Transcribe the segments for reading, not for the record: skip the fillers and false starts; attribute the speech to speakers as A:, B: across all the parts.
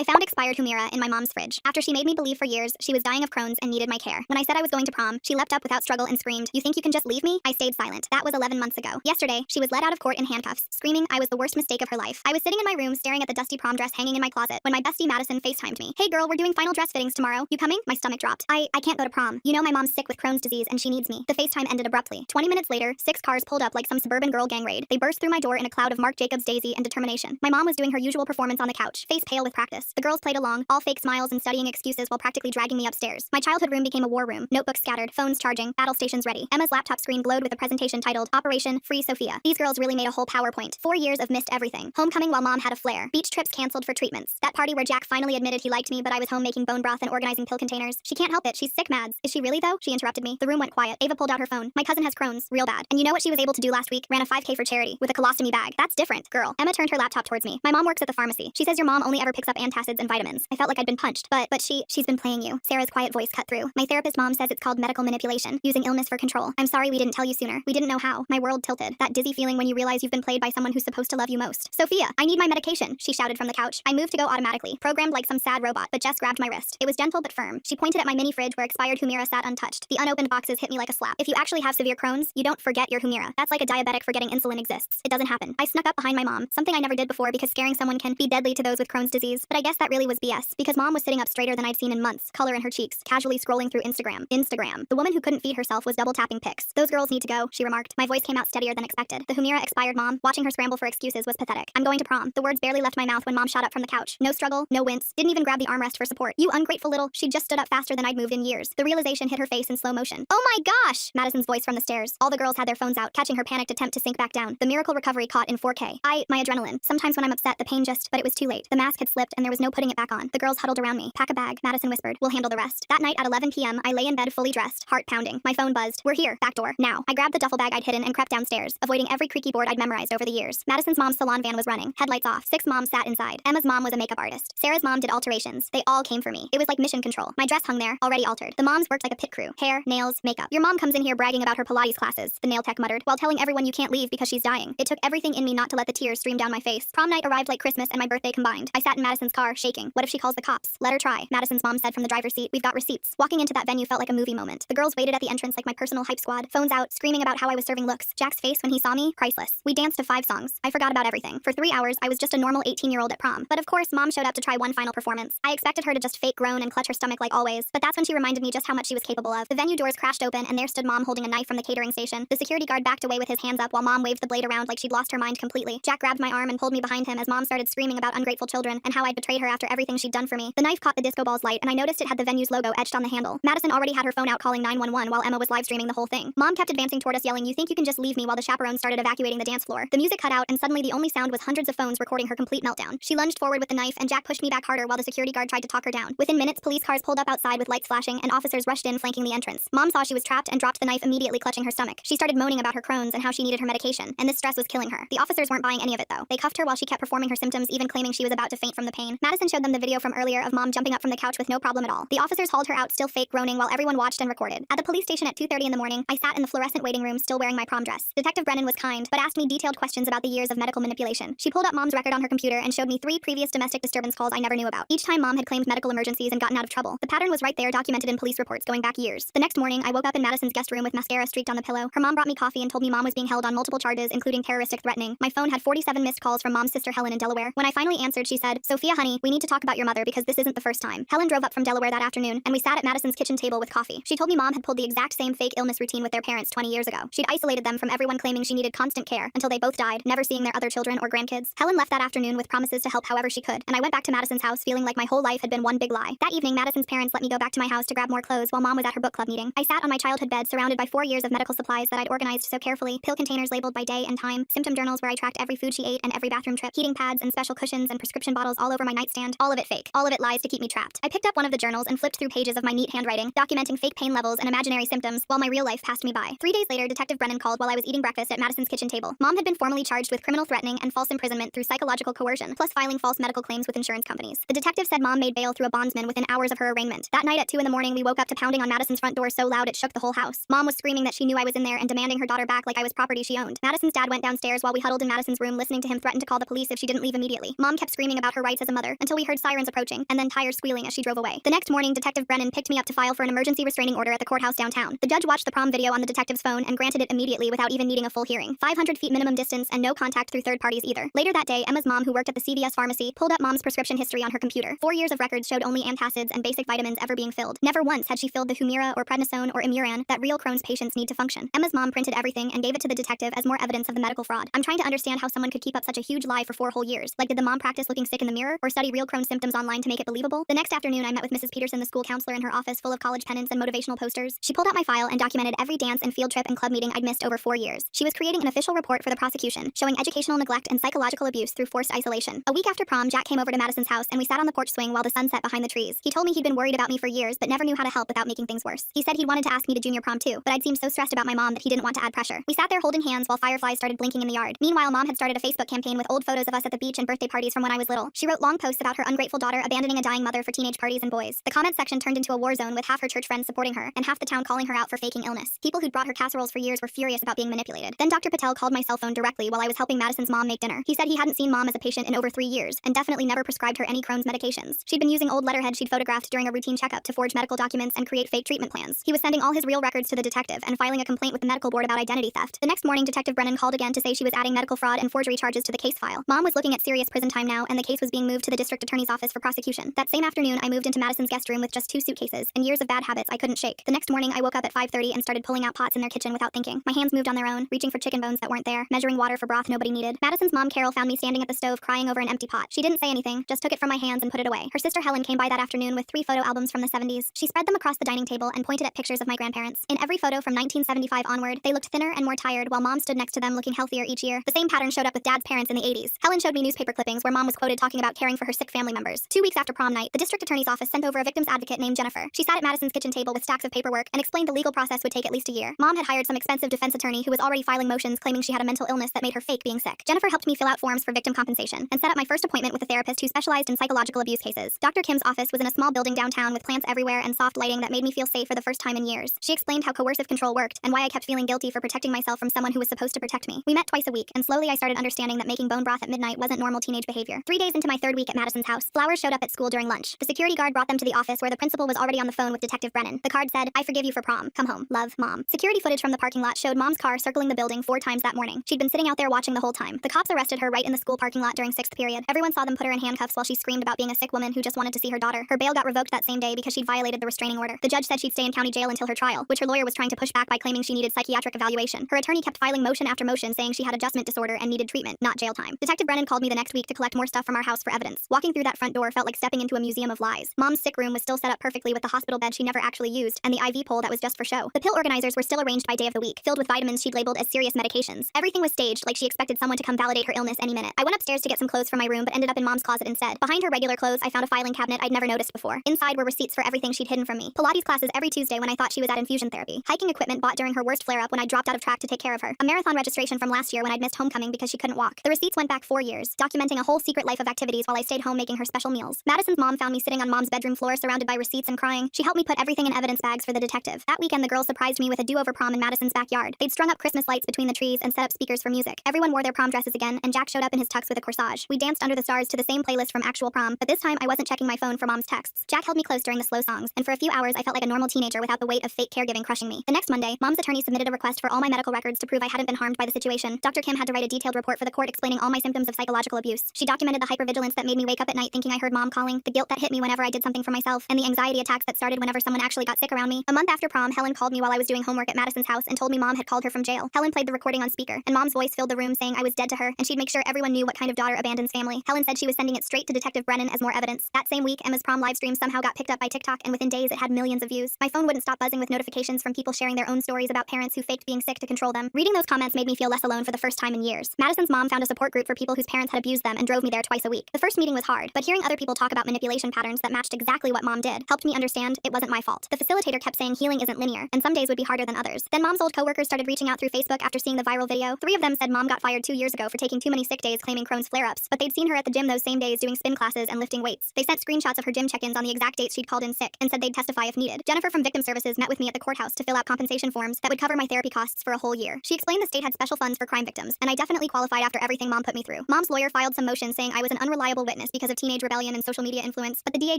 A: I found expired Humira in my mom's fridge after she made me believe for years she was dying of Crohn's and needed my care. When I said I was going to prom, she leapt up without struggle and screamed, "You think you can just leave me?" I stayed silent. That was 11 months ago. Yesterday, she was led out of court in handcuffs, screaming I was the worst mistake of her life. I was sitting in my room staring at the dusty prom dress hanging in my closet when my bestie Madison FaceTimed me. "Hey girl, we're doing final dress fittings tomorrow. You coming?" My stomach dropped. I can't go to prom. You know my mom's sick with Crohn's disease and she needs me. The FaceTime ended abruptly. 20 minutes later, 6 cars pulled up like some suburban girl gang raid. They burst through my door in a cloud of Marc Jacobs daisy and determination. My mom was doing her usual performance on the couch, face pale with practice. The girls played along, all fake smiles and studying excuses while practically dragging me upstairs. My childhood room became a war room. Notebooks scattered, phones charging, battle stations ready. Emma's laptop screen glowed with a presentation titled Operation Free Sophia. These girls really made a whole PowerPoint. 4 years of missed everything. Homecoming while mom had a flare. Beach trips canceled for treatments. That party where Jack finally admitted he liked me but I was home making bone broth and organizing pill containers. She can't help it, she's sick mads. Is she really though? She interrupted me. The room went quiet. Ava pulled out her phone. My cousin has Crohn's. Real bad. And you know what she was able to do last week? Ran a 5K for charity with a colostomy bag. That's different. Girl. Emma turned her laptop towards me. My mom works at the pharmacy. She says your mom only ever picks up antacids and vitamins. I felt like I'd been punched. But she's been playing you. Sarah's quiet voice cut through. My therapist mom says it's called medical manipulation, using illness for control. I'm sorry we didn't tell you sooner. We didn't know how. My world tilted. That dizzy feeling when you realize you've been played by someone who's supposed to love you most. "Sophia, I need my medication," she shouted from the couch. I moved to go automatically, programmed like some sad robot, but Jess grabbed my wrist. It was gentle but firm. She pointed at my mini fridge where expired Humira sat untouched. The unopened boxes hit me like a slap. If you actually have severe Crohn's, you don't forget your Humira. That's like a diabetic forgetting insulin exists. It doesn't happen. I snuck up behind my mom, something I never did before because scaring someone can be deadly to those with Crohn's disease. But I guess that really was BS because mom was sitting up straighter than I'd seen in months, color in her cheeks, casually scrolling through Instagram. The woman who couldn't feed herself was double tapping pics. "Those girls need to go," she remarked. My voice came out steadier than expected. The Humira expired mom, watching her scramble for excuses was pathetic. "I'm going to prom." The words barely left my mouth when mom shot up from the couch. No struggle, no wince, didn't even grab the armrest for support. "You ungrateful little," she'd just stood up faster than I'd moved in years. The realization hit her face in slow motion. "Oh my gosh!" Madison's voice from the stairs. All the girls had their phones out, catching her panicked attempt to sink back down. The miracle recovery caught in 4K. My adrenaline. Sometimes when I'm upset, the pain but it was too late. The mask had slipped and there was no putting it back on. The girls huddled around me. "Pack a bag," Madison whispered. "We'll handle the rest." That night at 11 p.m., I lay in bed fully dressed, heart pounding. My phone buzzed. "We're here. Back door. Now." I grabbed the duffel bag I'd hidden and crept downstairs, avoiding every creaky board I'd memorized over the years. Madison's mom's salon van was running, headlights off. 6 moms sat inside. Emma's mom was a makeup artist. Sarah's mom did alterations. They all came for me. It was like mission control. My dress hung there, already altered. The moms worked like a pit crew. Hair, nails, makeup. "Your mom comes in here bragging about her Pilates classes," the nail tech muttered, while telling everyone you can't leave because she's dying. It took everything in me not to let the tears stream down my face. Prom night arrived like Christmas and my birthday combined. I sat in Madison's car, shaking. What if she calls the cops? Let her try. Madison's mom said from the driver's seat, "We've got receipts." Walking into that venue felt like a movie moment. The girls waited at the entrance like my personal hype squad, phones out, screaming about how I was serving looks. Jack's face when he saw me, priceless. We danced to 5 songs. I forgot about everything. For 3 hours, I was just a normal 18-year-old at prom. But of course, mom showed up to try one final performance. I expected her to just fake groan and clutch her stomach like always, but that's when she reminded me just how much she was capable of. The venue doors crashed open and there stood mom holding a knife from the catering station. The security guard backed away with his hands up while mom waved the blade around like she'd lost her mind completely. Jack grabbed my arm and pulled me behind him as mom started screaming about ungrateful children and how I'd betrayed her after everything she'd done for me. The knife caught the disco ball's light and I noticed it had the venue's logo etched on the handle. Madison already had her phone out calling 911 while Emma was live streaming the whole thing. Mom kept advancing toward us yelling, "You think you can just leave me," while the chaperones started evacuating the dance floor. The music cut out and suddenly the only sound was hundreds of phones recording her complete meltdown. She lunged forward with the knife and Jack pushed me back harder while the security guard tried to talk her down. Within minutes, police cars pulled up outside with lights flashing and officers rushed in flanking the entrance. Mom saw she was trapped and dropped the knife immediately, clutching her stomach. She started moaning about her Crohn's and how she needed her medication, and this stress was killing her. The officers weren't buying any of it though. They cuffed her while she kept performing her symptoms, even claiming she was about to faint from the pain. Madison showed them the video from earlier of mom jumping up from the couch with no problem at all. The officers hauled her out still fake groaning while everyone watched and recorded. At the police station at 2:30 in the morning, I sat in the fluorescent waiting room still wearing my prom dress. Detective Brennan was kind, but asked me detailed questions about the years of medical manipulation. She pulled up mom's record on her computer and showed me 3 previous domestic disturbance calls I never knew about. Each time mom had claimed medical emergencies and gotten out of trouble. The pattern was right there, documented in police reports going back years. The next morning, I woke up in Madison's guest room with mascara streaked on the pillow. Her mom brought me coffee and told me mom was being held on multiple charges, including terroristic threatening. My phone had 47 missed calls from mom's sister Helen in Delaware. When I finally answered, she said, "Sophia, honey, we need to talk about your mother because this isn't the first time." Helen drove up from Delaware that afternoon, and we sat at Madison's kitchen table with coffee. She told me mom had pulled the exact same fake illness routine with their parents 20 years ago. She'd isolated them from everyone claiming she needed constant care until they both died, never seeing their other children or grandkids. Helen left that afternoon with promises to help however she could, and I went back to Madison's house feeling like my whole life had been one big lie. That evening, Madison's parents let me go back to my house to grab more clothes while mom was at her book club meeting. I sat on my childhood bed surrounded by 4 years of medical supplies that I'd organized so carefully, pill containers labeled by day and time, symptom journals where I tracked every food she ate and every bathroom trip, heating pads and special cushions and prescription bottles all over my nightstand. All of it fake. All of it lies to keep me trapped. I picked up one of the journals and flipped through pages of my neat handwriting, documenting fake pain levels and imaginary symptoms while my real life passed me by. 3 days later, Detective Brennan called while I was eating breakfast at Madison's kitchen table. Mom had been formally charged with criminal threatening and false imprisonment through psychological coercion, plus filing false medical claims with insurance companies. The detective said mom made bail through a bondsman within hours of her arraignment. That night at 2 in the morning, we woke up to pounding on Madison's front door so loud it shook the whole house. Mom was screaming that she knew I was in there and demanding her daughter back like I was property she owned. Madison's dad went downstairs while we huddled in Madison's room listening to him threaten to call the police if she didn't leave immediately. Mom kept screaming about her rights as a mother until we heard heard sirens approaching, and then tires squealing as she drove away. The next morning, Detective Brennan picked me up to file for an emergency restraining order at the courthouse downtown. The judge watched the prom video on the detective's phone and granted it immediately without even needing a full hearing. 500 feet minimum distance and no contact through third parties either. Later that day, Emma's mom, who worked at the CVS pharmacy, pulled up mom's prescription history on her computer. 4 years of records showed only antacids and basic vitamins ever being filled. Never once had she filled the Humira or prednisone or Imuran that real Crohn's patients need to function. Emma's mom printed everything and gave it to the detective as more evidence of the medical fraud. I'm trying to understand how someone could keep up such a huge lie for 4 whole years. Like, did the mom practice looking sick in the mirror or study real Crohn's symptoms online to make it believable? The next afternoon, I met with Mrs. Peterson, the school counselor, in her office full of college pennants and motivational posters. She pulled out my file and documented every dance and field trip and club meeting I'd missed over 4 years. She was creating an official report for the prosecution, showing educational neglect and psychological abuse through forced isolation. A week after prom, Jack came over to Madison's house and we sat on the porch swing while the sun set behind the trees. He told me he'd been worried about me for years but never knew how to help without making things worse. He said he'd wanted to ask me to junior prom too, but I'd seemed so stressed about my mom that he didn't want to add pressure. We sat there holding hands while fireflies started blinking in the yard. Meanwhile, mom had started a Facebook campaign with old photos of us at the beach and birthday parties from when I was little. She wrote long posts about her ungrateful daughter abandoning a dying mother for teenage parties and boys. The comment section turned into a war zone with half her church friends supporting her and half the town calling her out for faking illness. People who'd brought her casseroles for years were furious about being manipulated. Then Dr. Patel called my cell phone directly while I was helping Madison's mom make dinner. He said he hadn't seen mom as a patient in over 3 years and definitely never prescribed her any Crohn's medications. She'd been using old letterhead she'd photographed during a routine checkup to forge medical documents and create fake treatment plans. He was sending all his real records to the detective and filing a complaint with the medical board about identity theft. The next morning, Detective Brennan called again to say she was adding medical fraud and forgery charges to the case file. Mom was looking at serious prison time now, and the case was being moved to the district attorney's office for prosecution. That same afternoon, I moved into Madison's guest room with just 2 suitcases and years of bad habits I couldn't shake. The next morning, I woke up at 5:30 and started pulling out pots in their kitchen without thinking. My hands moved on their own, reaching for chicken bones that weren't there, measuring water for broth nobody needed. Madison's mom, Carol, found me standing at the stove crying over an empty pot. She didn't say anything, just took it from my hands and put it away. Her sister Helen came by that afternoon with 3 photo albums from the 70s. She spread them across the dining table and pointed at pictures of my grandparents. In every photo from 1975 onward, they looked thinner and more tired while mom stood next to them looking healthier each year. The same pattern showed up with dad's parents in the 80s. Helen showed me newspaper clippings where mom was quoted talking about caring for her sick family members. 2 weeks after prom night, the district attorney's office sent over a victim's advocate named Jennifer. She sat at Madison's kitchen table with stacks of paperwork and explained the legal process would take at least a year. Mom had hired some expensive defense attorney who was already filing motions claiming she had a mental illness that made her fake being sick. Jennifer helped me fill out forms for victim compensation and set up my first appointment with a therapist who specialized in psychological abuse cases. Dr. Kim's office was in a small building downtown with plants everywhere and soft lighting that made me feel safe for the first time in years. She explained how coercive control worked and why I kept feeling guilty for protecting myself from someone who was supposed to protect me. We met twice a week, and slowly I started understanding that making bone broth at midnight wasn't normal teenage behavior. 3 days into my 3rd week at Madison's house, flowers showed up at school during lunch. The security guard brought them to the office where the principal was already on the phone with Detective Brennan. The card said, "I forgive you for prom. Come home. Love, Mom." Security footage from the parking lot showed Mom's car circling the building 4 times that morning. She'd been sitting out there watching the whole time. The cops arrested her right in the school parking lot during 6th period. Everyone saw them put her in handcuffs while she screamed about being a sick woman who just wanted to see her daughter. Her bail got revoked that same day because she'd violated the restraining order. The judge said she'd stay in county jail until her trial, which her lawyer was trying to push back by claiming she needed psychiatric evaluation. Her attorney kept filing motion after motion saying she had adjustment disorder and needed treatment, not jail time. Detective Brennan called me the next week to collect more stuff from our house for evidence. Walking through that front door felt like stepping into a museum of lies. Mom's sick room was still set up perfectly with the hospital bed she never actually used and the IV pole that was just for show. The pill organizers were still arranged by day of the week, filled with vitamins she'd labeled as serious medications. Everything was staged like she expected someone to come validate her illness any minute. I went upstairs to get some clothes from my room but ended up in Mom's closet instead. Behind her regular clothes, I found a filing cabinet I'd never noticed before. Inside were receipts for everything she'd hidden from me. Pilates classes every Tuesday when I thought she was at infusion therapy. Hiking equipment bought during her worst flare-up when I dropped out of track to take care of her. A marathon registration from last year when I'd missed homecoming because she couldn't walk. The receipts went back 4 years, documenting a whole secret life of activities while I stayed home making her special meals. Madison's mom found me sitting on Mom's bedroom floor surrounded by receipts and crying. She helped me put everything in evidence bags for the detective. That weekend, the girls surprised me with a do-over prom in Madison's backyard. They'd strung up Christmas lights between the trees and set up speakers for music. Everyone wore their prom dresses again, and Jack showed up in his tux with a corsage. We danced under the stars to the same playlist from actual prom, but this time I wasn't checking my phone for Mom's texts. Jack held me close during the slow songs, and for a few hours I felt like a normal teenager without the weight of fake caregiving crushing me. The next Monday, Mom's attorney submitted a request for all my medical records to prove I hadn't been harmed by the situation. Dr. Kim had to write a detailed report for the court explaining all my symptoms of psychological abuse. She documented the hypervigilance that made me wake up at night thinking I heard Mom calling, the guilt that hit me whenever I did something for myself, and the anxiety attacks that started whenever someone actually got sick around me. A month after prom, Helen called me while I was doing homework at Madison's house and told me Mom had called her from jail. Helen played the recording on speaker, and Mom's voice filled the room saying I was dead to her, and she'd make sure everyone knew what kind of daughter abandons family. Helen said she was sending it straight to Detective Brennan as more evidence. That same week, Emma's prom livestream somehow got picked up by TikTok, and within days it had millions of views. My phone wouldn't stop buzzing with notifications from people sharing their own stories about parents who faked being sick to control them. Reading those comments made me feel less alone for the first time in years. Madison's mom found a support group for people whose parents had abused them and drove me there twice a week. The first meeting was hard, but hearing other people talk about manipulation patterns that matched exactly what Mom did helped me understand it wasn't my fault. The facilitator kept saying healing isn't linear, and some days would be harder than others. Then Mom's old coworkers started reaching out through Facebook after seeing the viral video. 3 of them said Mom got fired 2 years ago for taking too many sick days claiming Crohn's flare-ups, but they'd seen her at the gym those same days doing spin classes and lifting weights. They sent screenshots of her gym check-ins on the exact dates she'd called in sick and said they'd testify if needed. Jennifer from Victim Services met with me at the courthouse to fill out compensation forms that would cover my therapy costs for a whole year. She explained the state had special funds for crime victims, and I definitely qualified after everything Mom put me through. Mom's lawyer filed some motions saying I was an unreliable witness because of teenage rebellion and social media influence, but the DA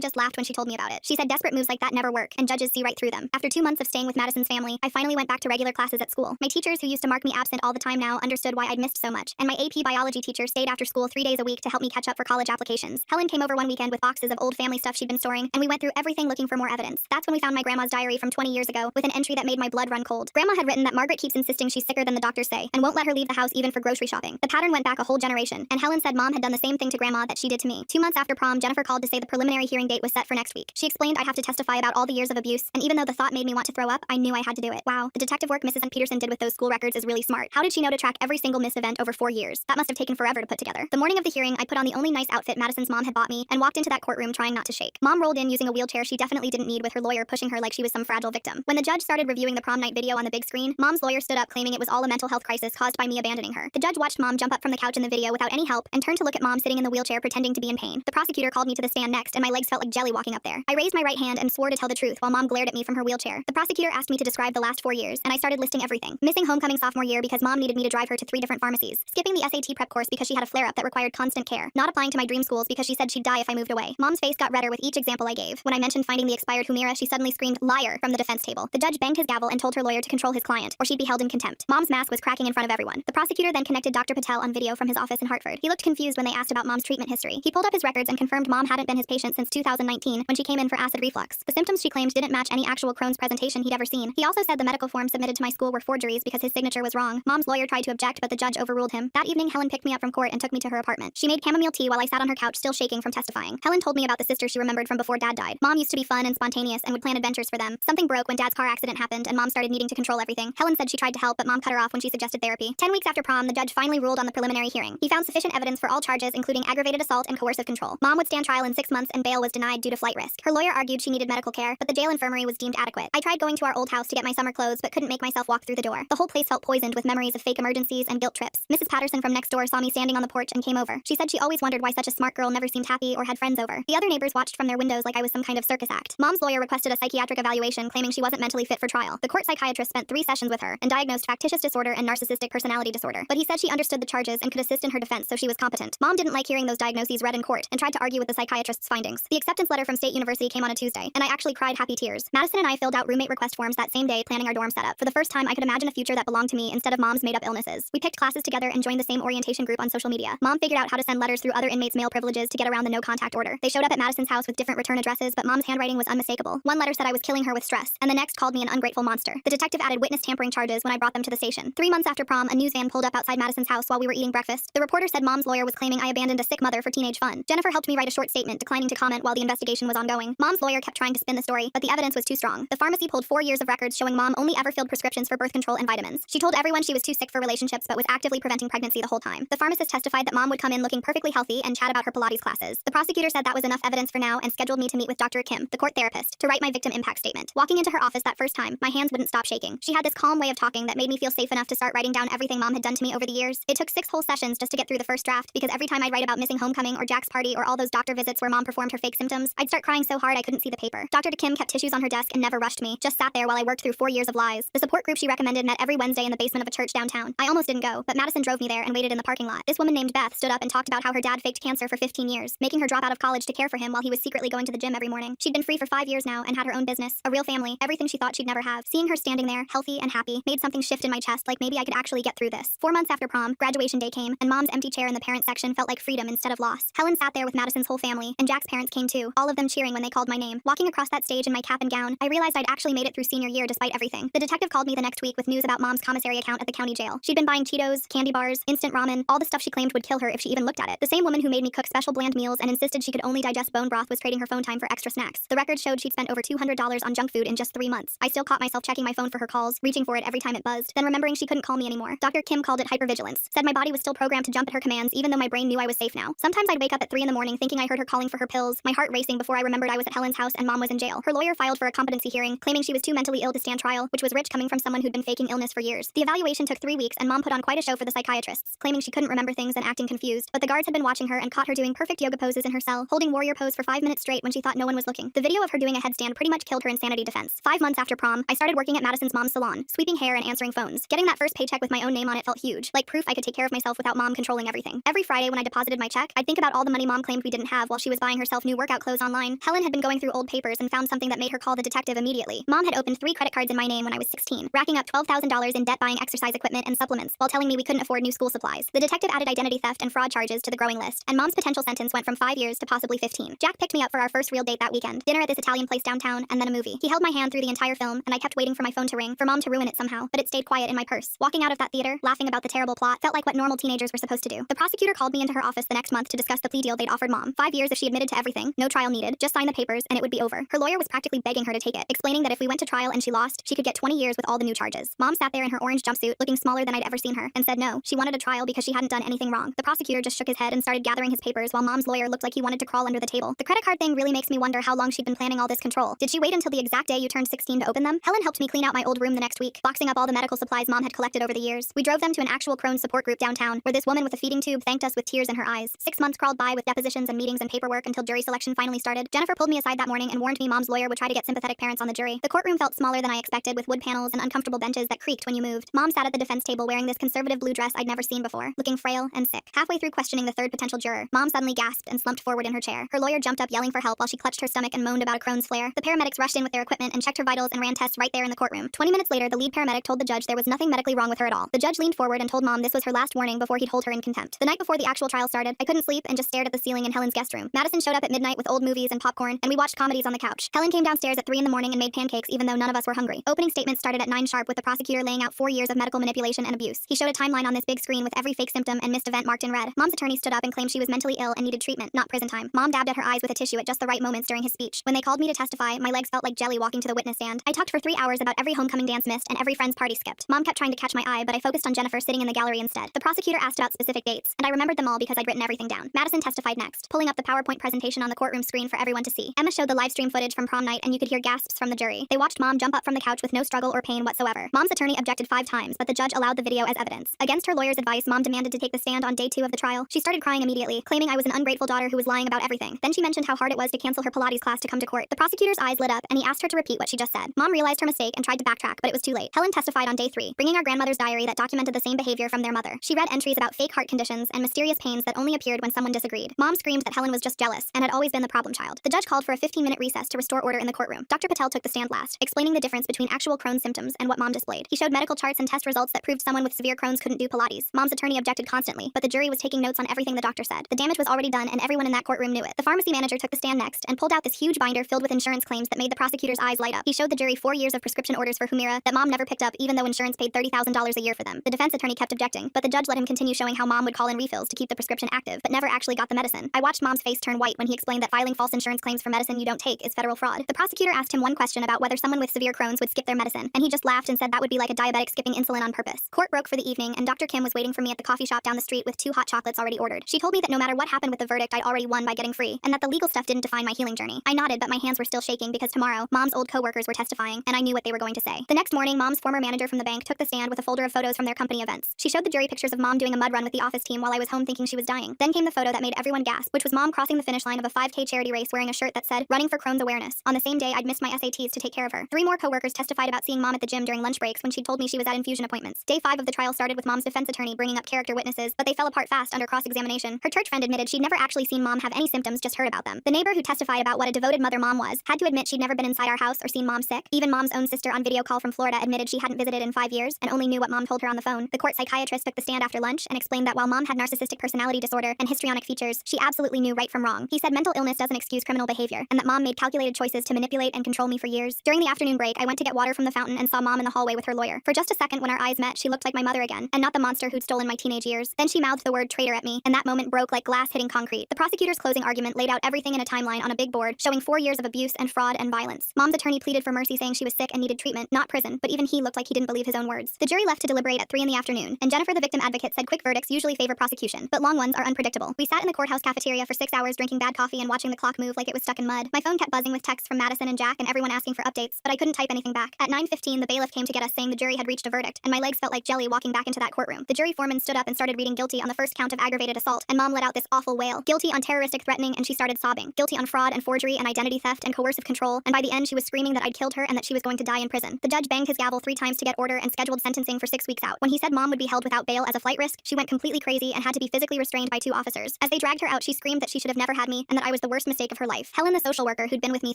A: just laughed when she told me about it. She said desperate moves like that never work, and judges see right through them. After 2 months of staying with Madison's family, I finally went back to regular classes at school. My teachers, who used to mark me absent all the time, now understood why I'd missed so much, and my AP biology teacher stayed after school 3 days a week to help me catch up for college applications. Helen came over one weekend with boxes of old family stuff she'd been storing, and we went through everything looking for more evidence. That's when we found my grandma's diary from 20 years ago, with an entry that made my blood run cold. Grandma had written that Margaret keeps insisting she's sicker than the doctors say, and won't let her leave the house even for grocery shopping. The pattern went back a whole generation, and Helen said Mom had done the same thing to Grandma that she did to me. 2 months after prom, Jennifer called to say the preliminary hearing date was set for next week. She explained I'd have to testify about all the years of abuse, and even though the thought made me want to throw up, I knew I had to do it. Wow, the detective work Mrs. Peterson did with those school records is really smart. How did she know to track every single missed event over 4 years? That must have taken forever to put together. The morning of the hearing, I put on the only nice outfit Madison's mom had bought me and walked into that courtroom trying not to shake. Mom rolled in using a wheelchair she definitely didn't need, with her lawyer pushing her like she was some fragile victim. When the judge started reviewing the prom night video on the big screen, Mom's lawyer stood up claiming it was all a mental health crisis caused by me abandoning her. The judge watched Mom jump up from the couch in the video without any help and turned to look at Mom sitting in the wheelchair pretending to be in pain. The prosecutor called me to the stand next, and my legs felt like jelly walking up there. I raised my right hand and swore to tell the truth while Mom glared at me from her wheelchair. The prosecutor asked me to describe the last 4 years, and I started listing everything. Missing homecoming sophomore year because Mom needed me to drive her to 3 different pharmacies. Skipping the SAT prep course because she had a flare-up that required constant care. Not applying to my dream schools because she said she'd die if I moved away. Mom's face got redder with each example I gave. When I mentioned finding the expired Humira, she suddenly screamed, "Liar," from the defense table. The judge banged his gavel and told her lawyer to control his client, or she'd be held in contempt. Mom's mask was cracking in front of everyone. The prosecutor then connected Dr. Patel on video from his office in Hartford. He looked confused when they asked about Mom's treatment history. He pulled up his records and confirmed Mom hadn't been his patient since 2019 when she came in for acid reflux. The symptoms she claimed didn't match any actual Crohn's presentation he'd ever seen. He also said the medical forms submitted to my school were forgeries because his signature was wrong. Mom's lawyer tried to object, but the judge overruled him. That evening, Helen picked me up from court and took me to her apartment. She made chamomile tea while I sat on her couch still shaking from testifying. Helen told me about the sister she remembered from before Dad died. Mom used to be fun and spontaneous and would plan adventures for them. Something broke when Dad's car accident happened and Mom started needing to control everything. Helen said she tried to help, but Mom cut her off when she suggested therapy. 10 weeks after prom, the judge finally ruled on the preliminary hearing. He found sufficient evidence for all charges, including aggravated assault and coercive control. Mom would stand trial in 6 months and bail was denied due to flight risk. Her lawyer argued she needed medical care, but the jail infirmary was deemed adequate. I tried going to our old house to get my summer clothes, but couldn't make myself walk through the door. The whole place felt poisoned with memories of fake emergencies and guilt trips. Mrs. Patterson from next door saw me standing on the porch and came over. She said she always wondered why such a smart girl never seemed happy or had friends over. The other neighbors watched from their windows like I was some kind of circus act. Mom's lawyer requested a psychiatric evaluation, claiming she wasn't mentally fit for trial. The court psychiatrist spent 3 sessions with her and diagnosed factitious disorder and narcissistic personality disorder. But he said she understood the charges and could assist in her defense, so she was competent. Mom didn't like hearing those diagnoses read in court and tried to argue with the psychiatrist's findings. The acceptance letter from State University came on a Tuesday, and I actually cried happy tears. Madison and I filled out roommate request forms that same day, planning our dorm setup. For the first time, I could imagine a future that belonged to me instead of Mom's made-up illnesses. We picked classes together and joined the same orientation group on social media. Mom figured out how to send letters through other inmates' mail privileges to get around the no-contact order. They showed up at Madison's house with different return addresses, but Mom's handwriting was unmistakable. One letter said I was killing her with stress, and the next called me an ungrateful monster. The detective added witness tampering charges when I brought them to the station. 3 months after prom, a news van pulled up outside Madison's house while we were eating breakfast. The reporter said Mom's lawyer was claiming I abandoned a sick mother for teenage fun. Jennifer helped me write a short statement declining to comment while the investigation was ongoing. Mom's lawyer kept trying to spin the story, but the evidence was too strong. The pharmacy pulled 4 years of records showing Mom only ever filled prescriptions for birth control and vitamins. She told everyone she was too sick for relationships but was actively preventing pregnancy the whole time. The pharmacist testified that Mom would come in looking perfectly healthy and chat about her Pilates classes. The prosecutor said that was enough evidence for now and scheduled me to meet with Dr. Kim, the court therapist, to write my victim impact statement. Walking into her office that first time, my hands wouldn't stop shaking. She had this calm way of talking that made me feel safe enough to start writing down everything Mom had done to me over the years. It took 6 whole sessions just to get through the first draft, because every time I'd write about missing homecoming or Jack's party or all those doctor visits where Mom performed her fake symptoms, I'd start crying so hard I couldn't see the paper. Dr. Kim kept tissues on her desk and never rushed me, just sat there while I worked through 4 years of lies. The support group she recommended met every Wednesday in the basement of a church downtown. I almost didn't go, but Madison drove me there and waited in the parking lot. This woman named Beth stood up and talked about how her dad faked cancer for 15 years, making her drop out of college to care for him while he was secretly going to the gym every morning. She'd been free for 5 years now and had her own business, a real family, everything she thought she'd never have. Seeing her standing there, healthy and happy, made something shift in my chest, like maybe I could actually get through this. 4 months after prom, graduation day came, and Mom's empty chair in the parent section felt like freedom instead of loss. Helen sat there with Madison's whole family, and Jack's parents came too, all of them cheering when they called my name. Walking across that stage in my cap and gown, I realized I'd actually made it through senior year despite everything. The detective called me the next week with news about Mom's commissary account at the county jail. She'd been buying Cheetos, candy bars, instant ramen, all the stuff she claimed would kill her if she even looked at it. The same woman who made me cook special bland meals and insisted she could only digest bone broth was trading her phone time for extra snacks. The records showed she'd spent over $200 on junk food in just 3 months. I still caught myself checking my phone for her calls, reaching for it every time it buzzed, then remembering she couldn't call me anymore. Dr. Kim called it hypervigilance, said my body was still programmed to jump at her commands even though my brain knew I was safe now. Sometimes I'd wake up at 3 in the morning thinking I heard her calling for her pills, my heart racing before I remembered I was at Helen's house and Mom was in jail. Her lawyer filed for a competency hearing, claiming she was too mentally ill to stand trial, which was rich coming from someone who'd been faking illness for years. The evaluation took 3 weeks and Mom put on quite a show for the psychiatrists, claiming she couldn't remember things and acting confused, but the guards had been watching her and caught her doing perfect yoga poses in her cell, holding warrior pose for 5 minutes straight when she thought no one was looking. The video of her doing a headstand pretty much killed her insanity defense. 5 months after prom, I started working at Madison's mom's salon, sweeping hair and answering phones. Getting that first paycheck with my own name on it felt huge, like proof I could take care of myself without Mom controlling everything. Every Friday when I deposited my check, I'd think about all the money money mom claimed we didn't have while she was buying herself new workout clothes online. Helen had been going through old papers and found something that made her call the detective immediately. Mom had opened 3 credit cards in my name when I was 16, racking up $12,000 in debt buying exercise equipment and supplements, while telling me we couldn't afford new school supplies. The detective added identity theft and fraud charges to the growing list, and Mom's potential sentence went from 5 years to possibly 15. Jack picked me up for our first real date that weekend. Dinner at this Italian place downtown, and then a movie. He held my hand through the entire film, and I kept waiting for my phone to ring, for Mom to ruin it somehow, but it stayed quiet in my purse. Walking out of that theater, laughing about the terrible plot, felt like what normal teenagers were supposed to do. The prosecutor called me into her office the next month to discuss the plea deal they'd offered Mom. 5 years if she admitted to everything, no trial needed, just sign the papers, and it would be over. Her lawyer was practically begging her to take it, explaining that if we went to trial and she lost, she could get 20 years with all the new charges. Mom sat there in her orange jumpsuit, looking smaller than I'd ever seen her, and said no, she wanted a trial because she hadn't done anything wrong. The prosecutor just shook his head and started gathering his papers while Mom's lawyer looked like he wanted to crawl under the table. The credit card thing really makes me wonder how long she'd been planning all this control. Did she wait until the exact day you turned 16 to open them? Helen helped me clean out my old room the next week, boxing up all the medical supplies Mom had collected over the years. We drove them to an actual Crohn's support group downtown, where this woman with a feeding tube thanked us with tears in her eyes. 6 months crawled by with depositions and meetings and paperwork until jury selection finally started. Jennifer pulled me aside that morning and warned me Mom's lawyer would try to get sympathetic parents on the jury. The courtroom felt smaller than I expected, with wood panels and uncomfortable benches that creaked when you moved. Mom sat at the defense table wearing this conservative blue dress I'd never seen before, looking frail and sick. Halfway through questioning the third potential juror, Mom suddenly gasped and slumped forward in her chair. Her lawyer jumped up yelling for help while she clutched her stomach and moaned about a Crohn's flare. The paramedics rushed in with their equipment and checked her vitals and ran tests right there in the courtroom. 20 minutes later, the lead paramedic told the judge there was nothing medically wrong with her at all. The judge leaned forward and told Mom this was her last warning before he'd hold her in contempt. The night before the actual trial started, I couldn't sleep and just stared at the ceiling in Helen's guest room. Madison showed up at midnight with old movies and popcorn, and we watched comedies on the couch. Helen came downstairs at 3 in the morning and made pancakes even though none of us were hungry. Opening statements started at 9 sharp with the prosecutor laying out 4 years of medical manipulation and abuse. He showed a timeline on this big screen with every fake symptom and missed event marked in red. Mom's attorney stood up and claimed she was mentally ill and needed treatment, not prison time. Mom dabbed at her eyes with a tissue at just the right moments during his speech. When they called me to testify, my legs felt like jelly walking to the witness stand. I talked for 3 hours about every homecoming dance missed and every friend's party skipped. Mom kept trying to catch my eye, but I focused on Jennifer sitting in the gallery instead. The prosecutor asked about specific dates, and I remembered them all because I'd written everything down. Madison testified next, pulling up the PowerPoint presentation on the courtroom screen for everyone to see. Emma showed the live stream footage from prom night, and you could hear gasps from the jury. They watched Mom jump up from the couch with no struggle or pain whatsoever. Mom's attorney objected 5 times, but the judge allowed the video as evidence. Against her lawyer's advice, Mom demanded to take the stand on day 2 of the trial. She started crying immediately, claiming I was an ungrateful daughter who was lying about everything. Then she mentioned how hard it was to cancel her Pilates class to come to court. The prosecutor's eyes lit up, and he asked her to repeat what she just said. Mom realized her mistake and tried to backtrack, but it was too late. Helen testified on day 3, bringing our grandmother's diary that documented the same behavior from their mother. She read entries about fake heart conditions and mysterious pains that only appeared when someone disagreed. Mom screamed that Helen was just jealous and had always been the problem child. The judge called for a 15-minute recess to restore order in the courtroom. Dr. Patel took the stand last, explaining the difference between actual Crohn's symptoms and what Mom displayed. He showed medical charts and test results that proved someone with severe Crohn's couldn't do Pilates. Mom's attorney objected constantly, but the jury was taking notes on everything the doctor said. The damage was already done, and everyone in that courtroom knew it. The pharmacy manager took the stand next and pulled out this huge binder filled with insurance claims that made the prosecutor's eyes light up. He showed the jury 4 years of prescription orders for Humira that Mom never picked up, even though insurance paid $30,000 a year for them. The defense attorney kept objecting, but the judge let him continue showing how Mom would call in refills to keep the prescription active, but never actually got the medicine. I watched Mom's face turn white when he explained that filing false insurance claims for medicine you don't take is federal fraud. The prosecutor asked him one question about whether someone with severe Crohn's would skip their medicine, and he just laughed and said that would be like a diabetic skipping insulin on purpose. Court broke for the evening, and Dr. Kim was waiting for me at the coffee shop down the street with 2 hot chocolates already ordered. She told me that no matter what happened with the verdict, I'd already won by getting free, and that the legal stuff didn't define my healing journey. I nodded, but my hands were still shaking because tomorrow, Mom's old coworkers were testifying, and I knew what they were going to say. The next morning, Mom's former manager from the bank took the stand with a folder of photos from their company events. She showed the jury pictures of Mom doing a mud run with the office team while I was home thinking she was dying. Then came the photo that made everyone gasp, which was Mom crossing the finish line of a 5K charity race wearing a shirt that said, "Running for Crohn's Awareness." On the same day, I'd missed my SATs to take care of her. 3 more coworkers testified about seeing Mom at the gym during lunch breaks when she told me she was at infusion appointments. Day 5 of the trial started with Mom's defense attorney bringing up character witnesses, but they fell apart fast under cross-examination. Her church friend admitted she'd never actually seen Mom have any symptoms, just heard about them. The neighbor who testified about what a devoted mother Mom was had to admit she'd never been inside our house or seen Mom sick. Even Mom's own sister on video call from Florida admitted she hadn't visited in 5 years and only knew what Mom told her on the phone. The court psychiatrist took the stand after lunch and explained that while Mom had narcissistic personality disorder and histrionic features, she absolutely knew right from wrong. He said mental illness doesn't excuse criminal behavior, and that Mom made calculated choices to manipulate and control me for years. During the afternoon break, I went to get water from the fountain and saw Mom in the hallway with her lawyer. For just a second, when our eyes met, she looked like my mother again, and not the monster who'd stolen my teenage years. Then she mouthed the word traitor at me, and that moment broke like glass hitting concrete. The prosecutor's closing argument laid out everything in a timeline on a big board, showing 4 years of abuse and fraud and violence. Mom's attorney pleaded for mercy, saying she was sick and needed treatment, not prison, but even he looked like he didn't believe his own words. The jury left to deliberate at 3 in the afternoon, and Jennifer, the victim advocate, said quick verdicts usually favor prosecution, but long ones are unpredictable. We sat in the courthouse cafeteria for 6 hours drinking bad coffee and watching the clock move like it was stuck in mud. My phone kept buzzing with texts from Madison and Jack and everyone asking for updates, but I couldn't type anything back. At 9:15, the bailiff came to get us, saying the jury had reached a verdict, and my legs felt like jelly walking back into that courtroom. The jury foreman stood up and started reading guilty on the first count of aggravated assault, and Mom let out this awful wail. Guilty on terroristic threatening, and she started sobbing. Guilty on fraud and forgery and identity theft and coercive control, and by the end she was screaming that I'd killed her and that she was going to die in prison. The judge banged his gavel 3 times to get order and scheduled sentencing for 6 weeks out. When he said Mom would be held without bail as a flight risk, she went completely crazy and had to be physically restrained by 2 officers. As they dragged dragged her out, she screamed that she should have never had me and that I was the worst mistake of her life. Helen, the social worker who'd been with me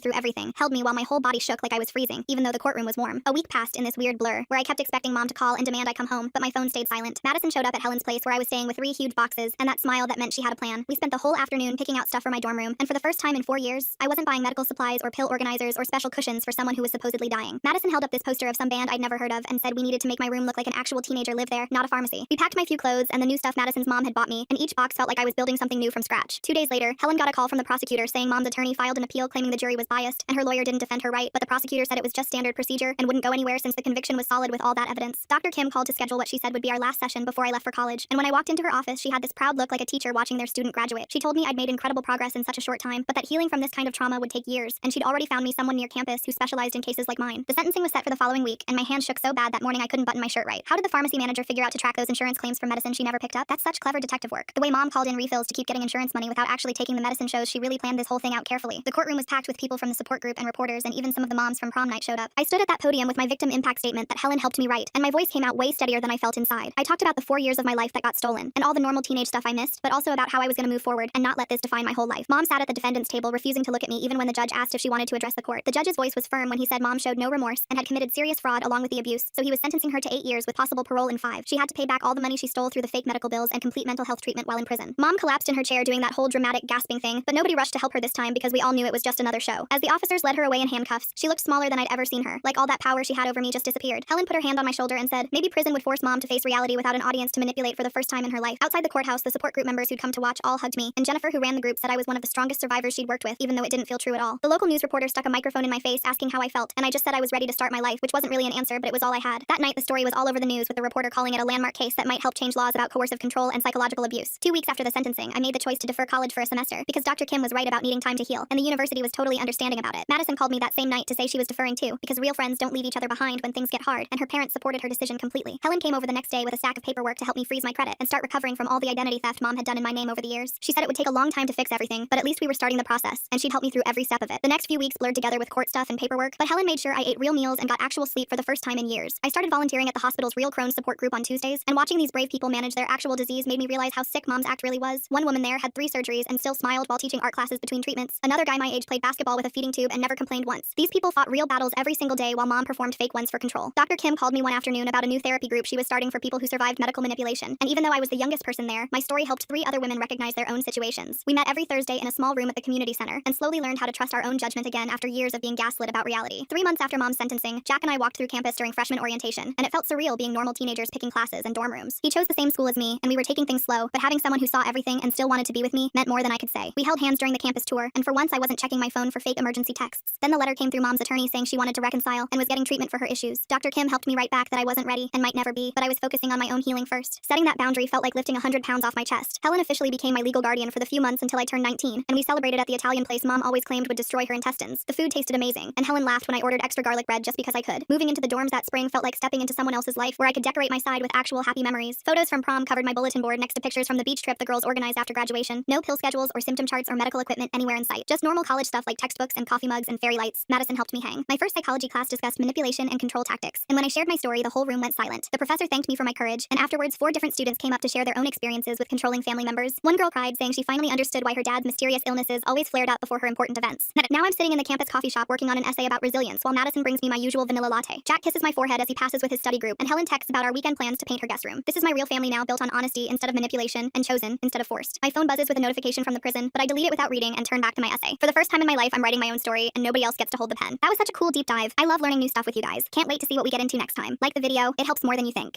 A: through everything, held me while my whole body shook like I was freezing, even though the courtroom was warm. A week passed in this weird blur, where I kept expecting Mom to call and demand I come home, but my phone stayed silent. Madison showed up at Helen's place where I was staying with 3 huge boxes, and that smile that meant she had a plan. We spent the whole afternoon picking out stuff for my dorm room, and for the first time in 4 years, I wasn't buying medical supplies or pill organizers or special cushions for someone who was supposedly dying. Madison held up this poster of some band I'd never heard of and said we needed to make my room look like an actual teenager lived there, not a pharmacy. We packed my few clothes and the new stuff Madison's mom had bought me, and each box felt like I was building something new from scratch. 2 days later, Helen got a call from the prosecutor saying Mom's attorney filed an appeal claiming the jury was biased, and her lawyer didn't defend her right, but the prosecutor said it was just standard procedure and wouldn't go anywhere since the conviction was solid with all that evidence. Dr. Kim called to schedule what she said would be our last session before I left for college, and when I walked into her office, she had this proud look like a teacher watching their student graduate. She told me I'd made incredible progress in such a short time, but that healing from this kind of trauma would take years, and she'd already found me someone near campus who specialized in cases like mine. The sentencing was set for the following week, and my hand shook so bad that morning I couldn't button my shirt right. How did the pharmacy manager figure out to track those insurance claims for medicine she never picked up? That's such clever detective work. The way Mom called in refills to keep getting insurance money without actually taking the medicine shows she really planned this whole thing out carefully. The courtroom was packed with people from the support group and reporters, and even some of the moms from prom night showed up. I stood at that podium with my victim impact statement that Helen helped me write, and my voice came out way steadier than I felt inside. I talked about the 4 years of my life that got stolen, and all the normal teenage stuff I missed, but also about how I was going to move forward and not let this define my whole life. Mom sat at the defendant's table, refusing to look at me even when the judge asked if she wanted to address the court. The judge's voice was firm when he said Mom showed no remorse and had committed serious fraud along with the abuse, so he was sentencing her to 8 years with possible parole in 5. She had to pay back all the money she stole through the fake medical bills and complete mental health treatment while in prison. Mom collapsed in her chair doing that whole dramatic gasping thing, but nobody rushed to help her this time because we all knew it was just another show. As the officers led her away in handcuffs, she looked smaller than I'd ever seen her, like all that power she had over me just disappeared. Helen put her hand on my shoulder and said, maybe prison would force Mom to face reality without an audience to manipulate for the first time in her life. Outside the courthouse, the support group members who'd come to watch all hugged me, and Jennifer, who ran the group, said I was one of the strongest survivors she'd worked with, even though it didn't feel true at all. The local news reporter stuck a microphone in my face asking how I felt, and I just said I was ready to start my life, which wasn't really an answer, but it was all I had. That night, the story was all over the news, with the reporter calling it a landmark case that might help change laws about coercive control and psychological abuse. 2 weeks after the sentencing, I made the choice to defer college for a semester because Dr. Kim was right about needing time to heal, and the university was totally understanding about it. Madison called me that same night to say she was deferring too, because real friends don't leave each other behind when things get hard, and her parents supported her decision completely. Helen came over the next day with a stack of paperwork to help me freeze my credit and start recovering from all the identity theft Mom had done in my name over the years. She said it would take a long time to fix everything, but at least we were starting the process, and she'd help me through every step of it. The next few weeks blurred together with court stuff and paperwork, but Helen made sure I ate real meals and got actual sleep for the first time in years. I started volunteering at the hospital's Real Crohn's support group on Tuesdays, and watching these brave people manage their actual disease made me realize how sick Mom's act really was. One woman there had 3 surgeries and still smiled while teaching art classes between treatments. Another guy my age played basketball with a feeding tube and never complained once. These people fought real battles every single day while Mom performed fake ones for control. Dr. Kim called me one afternoon about a new therapy group she was starting for people who survived medical manipulation, and even though I was the youngest person there, my story helped 3 other women recognize their own situations. We met every Thursday in a small room at the community center and slowly learned how to trust our own judgment again after years of being gaslit about reality. 3 months after Mom's sentencing, Jack and I walked through campus during freshman orientation, and it felt surreal being normal teenagers picking classes and dorm rooms. He chose the same school as me, and we were taking things slow, but having someone who saw everything and still wanted to be with me meant more than I could say. We held hands during the campus tour, and for once I wasn't checking my phone for fake emergency texts. Then the letter came through Mom's attorney saying she wanted to reconcile and was getting treatment for her issues. Dr. Kim helped me write back that I wasn't ready and might never be, but I was focusing on my own healing first. Setting that boundary felt like lifting 100 pounds off my chest. Helen officially became my legal guardian for the few months until I turned 19, and we celebrated at the Italian place Mom always claimed would destroy her intestines. The food tasted amazing, and Helen laughed when I ordered extra garlic bread just because I could. Moving into the dorms that spring felt like stepping into someone else's life where I could decorate my side with actual happy memories. Photos from prom covered my bulletin board next to pictures from the beach trip the girls organized after graduation. No pill schedules or symptom charts or medical equipment anywhere in sight. Just normal college stuff like textbooks and coffee mugs and fairy lights. Madison helped me hang. My first psychology class discussed manipulation and control tactics, and when I shared my story, the whole room went silent. The professor thanked me for my courage, and afterwards 4 different students came up to share their own experiences with controlling family members. One girl cried, saying she finally understood why her dad's mysterious illnesses always flared up before her important events. Now I'm sitting in the campus coffee shop working on an essay about resilience while Madison brings me my usual vanilla latte. Jack kisses my forehead as he passes with his study group, and Helen texts about our weekend plans to paint her guest room. This is my real family now, built on honesty instead of manipulation, and chosen instead of forced. My phone buzzes with a notification from the prison, but I delete it without reading and turn back to my essay. For the first time in my life, I'm writing my own story, and nobody else gets to hold the pen. That was such a cool deep dive. I love learning new stuff with you guys. Can't wait to see what we get into next time. Like the video, it helps more than you think.